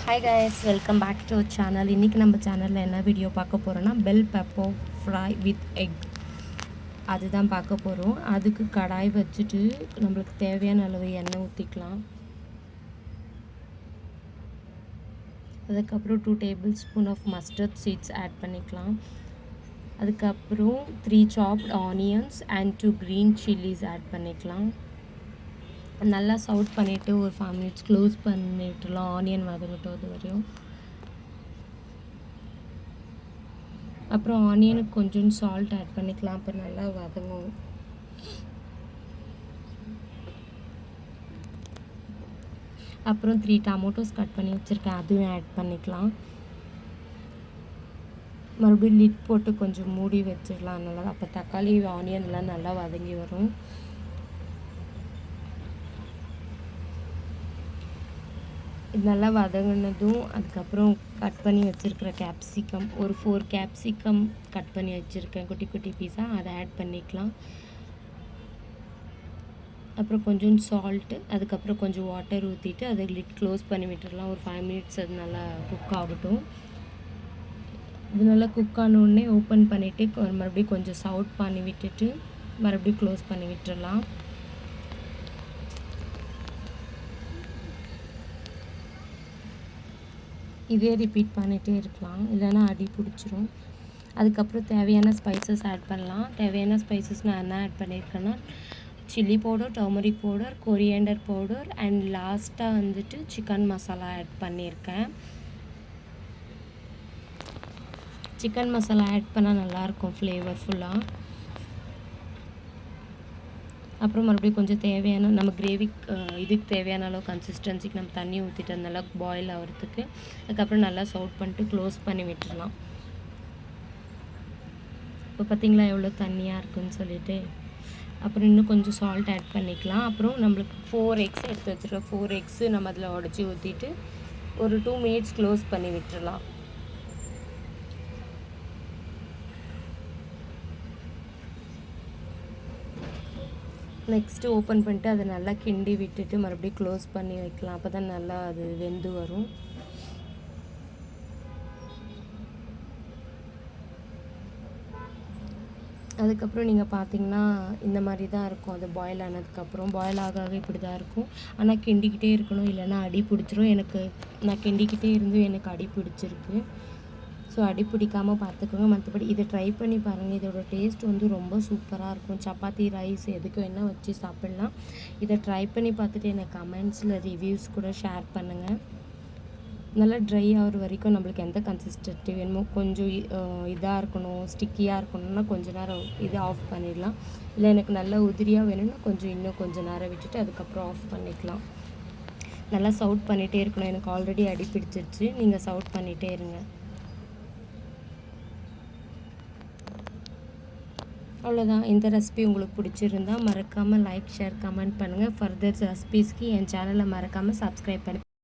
Hi guys, welcome back to our channel. இன்றைக்கி நம்ம சேனலில் என்ன வீடியோ பார்க்க போகிறோன்னா bell pepper fry with egg அதுதான் பார்க்க போகிறோம். அதுக்கு கடாய் வச்சுட்டு நம்மளுக்கு தேவையான அளவு எண்ணெய் ஊற்றிக்கலாம். அதுக்கப்புறம் 2 tablespoon of mustard seeds add பண்ணிக்கலாம். அதுக்கப்புறம் 3 chopped onions and 2 green chillies add பண்ணிக்கலாம். நல்லா சவுட் பண்ணிவிட்டு ஒரு 5 மினிட்ஸ் க்ளோஸ் பண்ணிட்டுலாம் ஆனியன் வதங்கட்டும் அது வரையும். அப்புறம் ஆனியனுக்கு கொஞ்சம் சால்ட் ஆட் பண்ணிக்கலாம். அப்புறம் நல்லா வதங்கும். அப்புறம் 3 டொமேட்டோஸ் கட் பண்ணி வச்சுருக்கேன், அதுவும் ஆட் பண்ணிக்கலாம். மறுபடியும் லிட் போட்டு கொஞ்சம் மூடி வச்சிடலாம். நல்லா அப்போ தக்காளி ஆனியன் எல்லாம் நல்லா வதங்கி வரும். இது நல்லா வதங்கினதும் அதுக்கப்புறம் கட் பண்ணி வச்சுருக்கிற கேப்சிகம், ஒரு 4 கேப்சிகம் கட் பண்ணி வச்சுருக்கேன் குட்டி குட்டி பீஸாக, அதை ஆட் பண்ணிக்கலாம். அப்புறம் கொஞ்சம் சால்ட்டு, அதுக்கப்புறம் கொஞ்சம் வாட்டர் ஊற்றிட்டு அதை லிட் க்ளோஸ் பண்ணி விட்டுடலாம். ஒரு 5 மினிட்ஸ் அது நல்லா குக் ஆகட்டும். இது நல்லா குக் ஆனோடனே ஓப்பன் பண்ணிவிட்டு மறுபடியும் கொஞ்சம் சவுட் பண்ணி விட்டுட்டு மறுபடியும் க்ளோஸ் பண்ணி விட்டுடலாம். இதே ரிப்பீட் பண்ணிகிட்டே இருக்கலாம், இல்லைன்னா அடி பிடிச்சிரும். அதுக்கப்புறம் தேவையான ஸ்பைசஸ் ஆட் பண்ணலாம். தேவையான ஸ்பைசஸ் நான் என்ன ஆட் பண்ணியிருக்கேன்னா chilli powder, turmeric powder, coriander powder and லாஸ்ட்டாக வந்துட்டு சிக்கன் மசாலா ஆட் பண்ணியிருக்கேன். சிக்கன் மசாலா ஆட் பண்ணால் நல்லாயிருக்கும் ஃப்ளேவர்ஃபுல்லாக. அப்புறம் மறுபடியும் கொஞ்சம் தேவையான நம்ம கிரேவிக்கு இதுக்கு தேவையான அளவு கன்சிஸ்டன்சிக்கு நம்ம தண்ணி ஊற்றிட்டு அந்த அளவுக்கு பாயில் ஆகிறதுக்கு. அதுக்கப்புறம் நல்லா சவுட் பண்ணிட்டு க்ளோஸ் பண்ணி விட்டுடலாம். இப்போ பார்த்திங்களா எவ்வளோ தண்ணியாக இருக்குன்னு சொல்லிட்டு. அப்புறம் இன்னும் கொஞ்சம் சால்ட் ஆட் பண்ணிக்கலாம். அப்புறம் நம்மளுக்கு 4 எக்ஸ் எடுத்து வச்சுருக்கோம். 4 எக்ஸு நம்ம அதில் உடச்சி ஊற்றிட்டு ஒரு 2 மினிட்ஸ் க்ளோஸ் பண்ணி விட்டுடலாம். நெக்ஸ்ட்டு ஓப்பன் பண்ணிட்டு அதை நல்லா கிண்டி விட்டுட்டு மறுபடியும் க்ளோஸ் பண்ணி வைக்கலாம். அப்போ தான் நல்லா அது வெந்து வரும். அதுக்கப்புறம் நீங்கள் பார்த்தீங்கன்னா இந்த மாதிரி தான் இருக்கும். அது பாயில் ஆனதுக்கப்புறம் பாயில் ஆக இப்படி தான் இருக்கும். ஆனால் கிண்டிக்கிட்டே இருக்கணும், இல்லைன்னா அடி பிடிச்சிரும். நான் கிண்டிக்கிட்டே இருந்து எனக்கு அடி பிடிச்சிருக்கு. ஸோ அடி பிடிக்காமல் பார்த்துக்கோங்க. மற்றபடி இதை ட்ரை பண்ணி பாருங்கள். இதோட டேஸ்ட் வந்து ரொம்ப சூப்பராக இருக்கும். சப்பாத்தி, ரைஸ் எதுக்கு வேணால் வச்சு சாப்பிட்லாம். இதை ட்ரை பண்ணி பார்த்துட்டு எனக்கு கமெண்ட்ஸில் ரிவ்யூஸ் கூட ஷேர் பண்ணுங்கள். நல்லா ட்ரை ஆகிற வரைக்கும் நம்மளுக்கு எந்த கன்சிஸ்டன்சி வேணுமோ, கொஞ்சம் இதாக இருக்கணும், ஸ்டிக்கியாக இருக்கணும்னா கொஞ்ச நேரம் இதை ஆஃப் பண்ணிடலாம். இல்லை எனக்கு நல்லா உதிரியாக வேணும்னா இன்னும் கொஞ்சம் நேரம் விட்டுட்டு அதுக்கப்புறம் ஆஃப் பண்ணிக்கலாம். நல்லா சவுட் பண்ணிகிட்டே இருக்கணும். எனக்கு ஆல்ரெடி அடி பிடிச்சிருச்சு. நீங்கள் சவுட் பண்ணிகிட்டே இருங்க. அவ்வளோதான். இந்த ரெசிபி உங்களுக்கு பிடிச்சிருந்தா மறக்காமல் லைக், ஷேர், கமெண்ட் பண்ணுங்கள். ஃபர்தர் ரெசிபீஸ்க்கு என் சேனலை மறக்காமல் சப்ஸ்கிரைப் பண்ணி